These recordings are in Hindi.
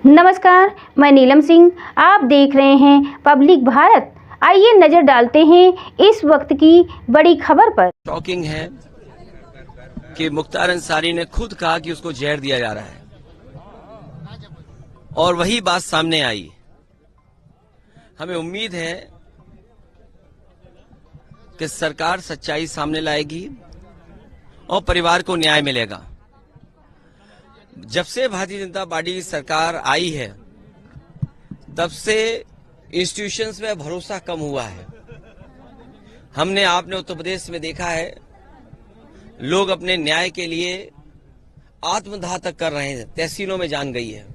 नमस्कार, मैं नीलम सिंह। आप देख रहे हैं पब्लिक भारत। आइए नजर डालते हैं इस वक्त की बड़ी खबर पर। शॉकिंग है कि मुख्तार अंसारी ने खुद कहा कि उसको जहर दिया जा रहा है और वही बात सामने आई। हमें उम्मीद है कि सरकार सच्चाई सामने लाएगी और परिवार को न्याय मिलेगा। जब से भारतीय जनता पार्टी की सरकार आई है तब से इंस्टीट्यूशंस में भरोसा कम हुआ है। हमने आपने उत्तर प्रदेश में देखा है, लोग अपने न्याय के लिए आत्मदाह तक कर रहे हैं, तहसीलों में जान गई है।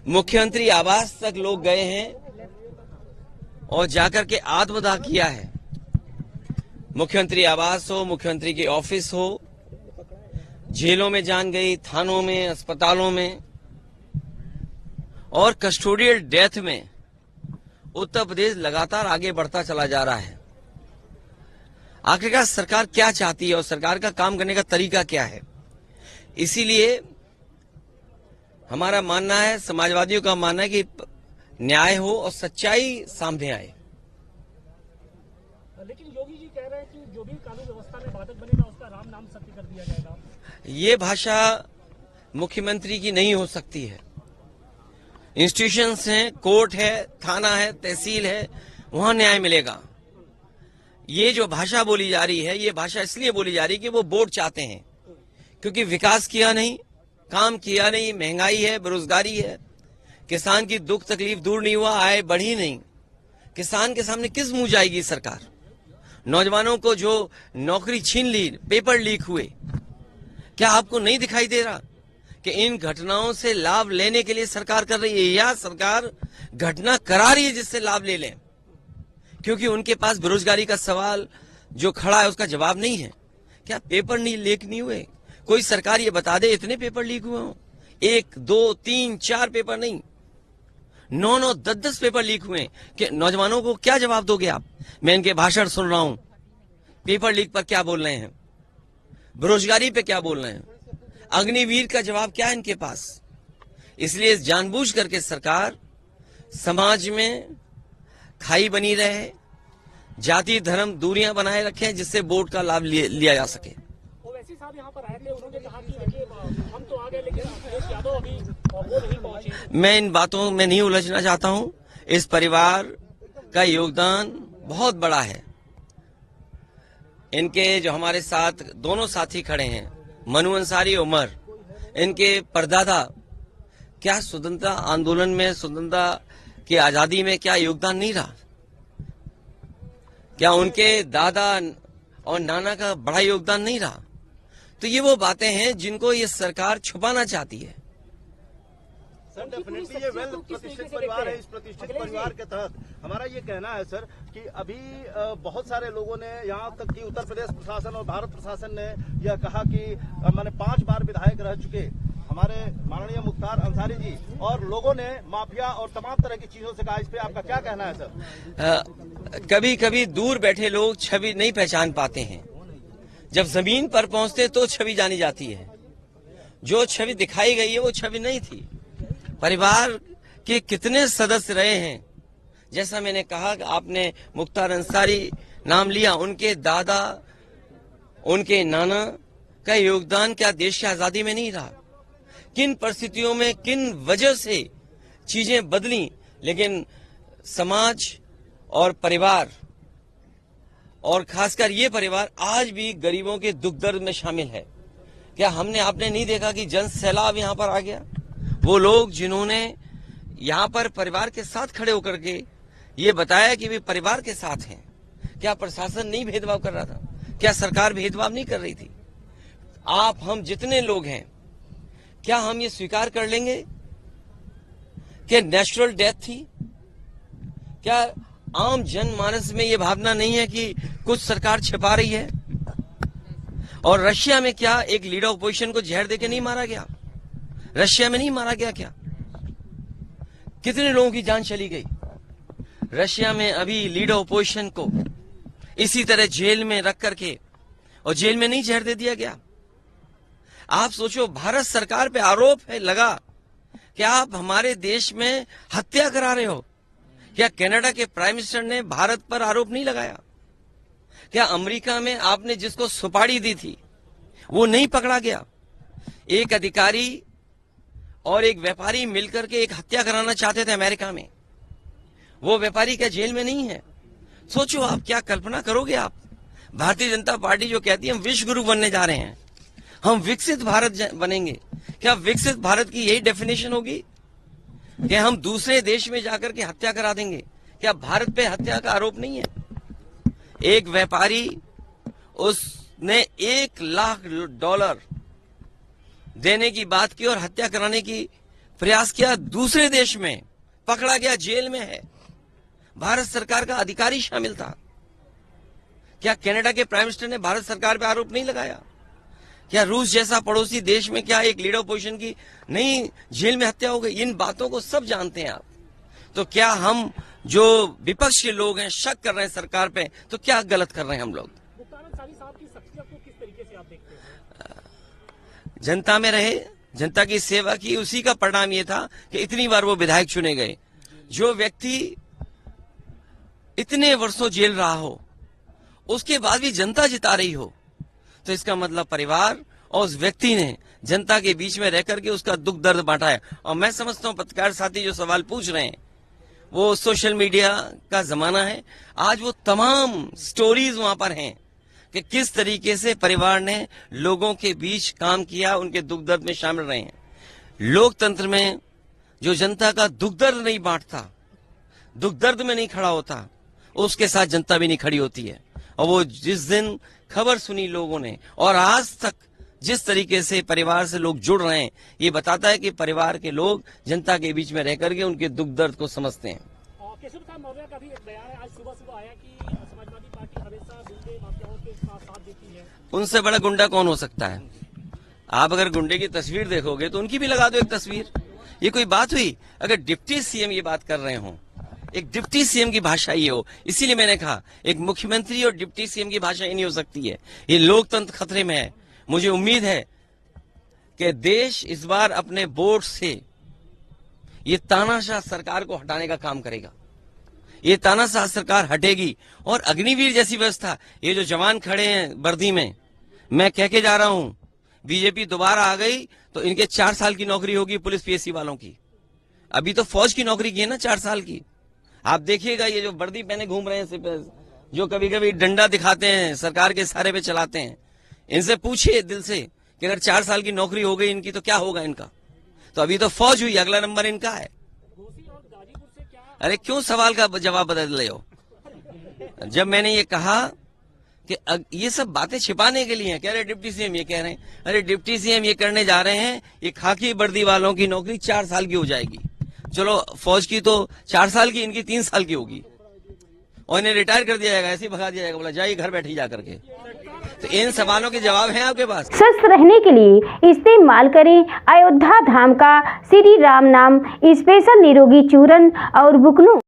मुख्यमंत्री आवास तक लोग गए हैं और जाकर के आत्मदाह किया है। मुख्यमंत्री आवास हो, मुख्यमंत्री के ऑफिस हो, जेलों में जान गई, थानों में, अस्पतालों में और कस्टोडियल डेथ में उत्तर प्रदेश लगातार आगे बढ़ता चला जा रहा है। आखिरकार सरकार क्या चाहती है और सरकार का काम करने का तरीका क्या है? इसीलिए हमारा मानना है, समाजवादियों का मानना है कि न्याय हो और सच्चाई सामने आए। लेकिन योगी जी कह रहे हैं कि जो भी कानून व्यवस्था में बाधक बनेगा उसका राम नाम सत्य कर दिया जाएगा। ये भाषा मुख्यमंत्री की नहीं हो सकती है। इंस्टीट्यूशंस हैं, कोर्ट है, थाना है, तहसील है, वहां न्याय मिलेगा। ये जो भाषा बोली जा रही है, ये भाषा इसलिए बोली जा रही है कि वो वोट चाहते हैं, क्योंकि विकास किया नहीं, काम किया नहीं, महंगाई है, बेरोजगारी है, किसान की दुख तकलीफ दूर नहीं हुआ, आय बढ़ी नहीं। किसान के सामने किस मुंह जाएगी सरकार? नौजवानों को जो नौकरी छीन ली, पेपर लीक हुए, क्या आपको नहीं दिखाई दे रहा कि इन घटनाओं से लाभ लेने के लिए सरकार कर रही है, या सरकार घटना करा रही है जिससे लाभ ले लें? क्योंकि उनके पास बेरोजगारी का सवाल जो खड़ा है उसका जवाब नहीं है। क्या पेपर नहीं लीक नहीं हुए? कोई सरकार ये बता दे इतने पेपर लीक हुए हों? 1, 2, 3, 4 पेपर नहीं, 9, 10 पेपर लीक हुए कि नौजवानों को क्या जवाब दोगे आप? मैं इनके भाषण सुन रहा हूं, पेपर लीक पर क्या बोल रहे हैं, बेरोजगारी पे क्या बोल रहे हैं, अग्निवीर का जवाब क्या है इनके पास? इसलिए जानबूझ करके सरकार समाज में खाई बनी रहे, जाति धर्म दूरियां बनाए रखे जिससे वोट का लाभ लिया जा सके। ओवैसी साहब यहाँ पर आए थे, उन्होंने कहा कि देखिए हम तो आ गए लेकिन अखिलेश यादव अभी वो नहीं पहुंचे। मैं इन बातों में नहीं उलझना चाहता हूं। इस परिवार का योगदान बहुत बड़ा है। इनके जो हमारे साथ दोनों साथी खड़े हैं, मनु अंसारी, उमर, इनके परदादा क्या स्वतंत्रता आंदोलन में, स्वतंत्रता की आजादी में क्या योगदान नहीं रहा? क्या उनके दादा और नाना का बड़ा योगदान नहीं रहा? तो ये वो बातें हैं जिनको ये सरकार छुपाना चाहती है। सर डेफिनेटली ये वेल प्रतिष्ठित परिवार है। इस प्रतिष्ठित परिवार के तहत हमारा ये कहना है सर कि अभी बहुत सारे लोगों ने, यहाँ तक कि उत्तर प्रदेश प्रशासन और भारत प्रशासन ने यह कहा कि मैंने 5 बार विधायक रह चुके हमारे माननीय मुख्तार अंसारी जी, और लोगों ने माफिया और तमाम तरह की चीजों से कहा। इस पे आपका क्या कहना है सर? कभी कभी दूर बैठे लोग छवि नहीं पहचान पाते हैं, जब जमीन पर पहुंचते तो छवि जानी जाती है। जो छवि दिखाई गई है वो छवि नहीं थी। परिवार के कितने सदस्य रहे हैं, जैसा मैंने कहा कि आपने मुख्तार अंसारी नाम लिया, उनके दादा, उनके नाना का योगदान क्या देश की आजादी में नहीं रहा? किन परिस्थितियों में, किन वजह से चीजें बदली, लेकिन समाज और परिवार, और खासकर ये परिवार आज भी गरीबों के दुख दर्द में शामिल है। क्या हमने आपने नहीं देखा कि जन सैलाब यहाँ पर आ गया? वो लोग जिन्होंने यहाँ पर परिवार के साथ खड़े होकर के ये बताया कि वे परिवार के साथ हैं, क्या प्रशासन नहीं भेदभाव कर रहा था? क्या सरकार भेदभाव नहीं कर रही थी? आप हम जितने लोग हैं, क्या हम ये स्वीकार कर लेंगे कि नेचुरल डेथ थी? क्या आम जनमानस में ये भावना नहीं है कि कुछ सरकार छिपा रही है? और रशिया में क्या एक लीडर ऑपोजिशन को जहर देके नहीं मारा गया? रशिया में नहीं मारा गया क्या? कितने लोगों की जान चली गई? रशिया में अभी लीडर ऑपोजिशन को इसी तरह जेल में रख करके, और जेल में नहीं जहर दे दिया गया। आप सोचो, भारत सरकार पे आरोप है लगा क्या आप हमारे देश में हत्या करा रहे हो? क्या कनाडा के प्राइम मिनिस्टर ने भारत पर आरोप नहीं लगाया? क्या अमेरिका में आपने जिसको सुपारी दी थी वो नहीं पकड़ा गया? एक अधिकारी और एक व्यापारी मिलकर के एक हत्या कराना चाहते थे अमेरिका में, वो व्यापारी क्या जेल में नहीं है? सोचो आप, क्या कल्पना करोगे आप? भारतीय जनता पार्टी जो कहती है हम विश्व गुरु बनने जा रहे हैं, हम विकसित भारत बनेंगे, क्या विकसित भारत की यही डेफिनेशन होगी? क्या हम दूसरे देश में जाकर के हत्या करा देंगे? क्या भारत पे हत्या का आरोप नहीं है? एक व्यापारी, उसने $1,00,000 देने की बात की और हत्या कराने की प्रयास किया, दूसरे देश में पकड़ा गया, जेल में है, भारत सरकार का अधिकारी शामिल था। क्या कनाडा के प्राइम मिनिस्टर ने भारत सरकार पे आरोप नहीं लगाया? क्या रूस जैसा पड़ोसी देश में क्या एक लीडर ऑपोजिशन की नहीं जेल में हत्या हो गई? इन बातों को सब जानते हैं आप। तो क्या हम जो विपक्ष के लोग हैं शक कर रहे हैं सरकार पे, तो क्या गलत कर रहे हैं हम लोग? मुख्तार अंसारी साहब की शख्सियत को किस तरीके से आप देखते हैं? जनता में रहे, जनता की सेवा की, उसी का परिणाम ये था कि इतनी बार वो विधायक चुने गए। जो व्यक्ति इतने वर्षों जेल रहा हो, उसके बाद भी जनता जिता रही हो, तो इसका मतलब परिवार और उस व्यक्ति ने जनता के बीच में रह करके उसका दुख दर्द बांटा है। और मैं समझता हूं पत्रकार साथी जो सवाल पूछ रहे हैं, वो सोशल मीडिया का जमाना है, आज वो तमाम स्टोरीज वहां पर हैं कि किस तरीके से परिवार ने लोगों के बीच काम किया, उनके दुख दर्द में शामिल रहे हैं। लोकतंत्र में जो जनता का दुख दर्द नहीं बांटता, दुख दर्द में नहीं खड़ा होता, उसके साथ जनता भी नहीं खड़ी होती है। और वो जिस दिन खबर सुनी लोगों ने और आज तक जिस तरीके से परिवार से लोग जुड़ रहे हैं, ये बताता है कि परिवार के लोग जनता के बीच में रह करके उनके दुख दर्द को समझते हैं। केशव प्रसाद मौर्य का भी एक बयान है आज सुबह आया कि समाजवादी पार्टी हमेशा गुंडे माफियाओं के साथ देती है। उनसे बड़ा गुंडा कौन हो सकता है? आप अगर गुंडे की तस्वीर देखोगे तो उनकी भी लगा दो एक तस्वीर। ये कोई बात हुई? अगर डिप्टी सीएम ये बात कर रहे हो, एक डिप्टी सीएम की भाषा ये हो, इसीलिए मैंने कहा एक मुख्यमंत्री और डिप्टी सीएम की भाषा ये नहीं हो सकती है। ये लोकतंत्र खतरे में है। मुझे उम्मीद है कि देश इस बार अपने बोर्ड से ये तानाशाह सरकार को हटाने का काम करेगा। ये तानाशाह सरकार हटेगी और अग्निवीर जैसी व्यवस्था, ये जो जवान खड़े हैं वर्दी में, मैं कह के जा रहा हूं, बीजेपी दोबारा आ गई तो इनके 4 साल की नौकरी होगी पुलिस पीएससी वालों की। अभी तो फौज की नौकरी की है ना 4 साल की। आप देखिएगा ये जो वर्दी पहने घूम रहे हैं, जो कभी कभी डंडा दिखाते हैं, सरकार के सहारे पे चलाते हैं, इनसे पूछिए दिल से कि अगर 4 साल की नौकरी हो गई इनकी तो क्या होगा इनका? तो अभी तो फौज हुई, अगला नंबर इनका है। अरे क्यों सवाल का जवाब बदल रहे हो? जब मैंने ये कहा कि ये सब बातें छिपाने के लिए हैं, कह रहे डिप्टी सीएम ये कह रहे हैं, अरे डिप्टी सीएम ये करने जा रहे हैं, ये खाकी वर्दी वालों की नौकरी 4 साल की हो जाएगी। चलो फौज की तो 4 साल की, इनकी 3 साल की होगी और इन्हें रिटायर कर दिया जाएगा, ऐसे ही भगा दिया जाएगा, बोला जाइए घर बैठी जा करके। तो इन सवालों के जवाब हैं आपके पास? स्वस्थ रहने के लिए इस्तेमाल करें अयोध्या धाम का श्री राम नाम स्पेशल निरोगी चूर्ण और बुकनू।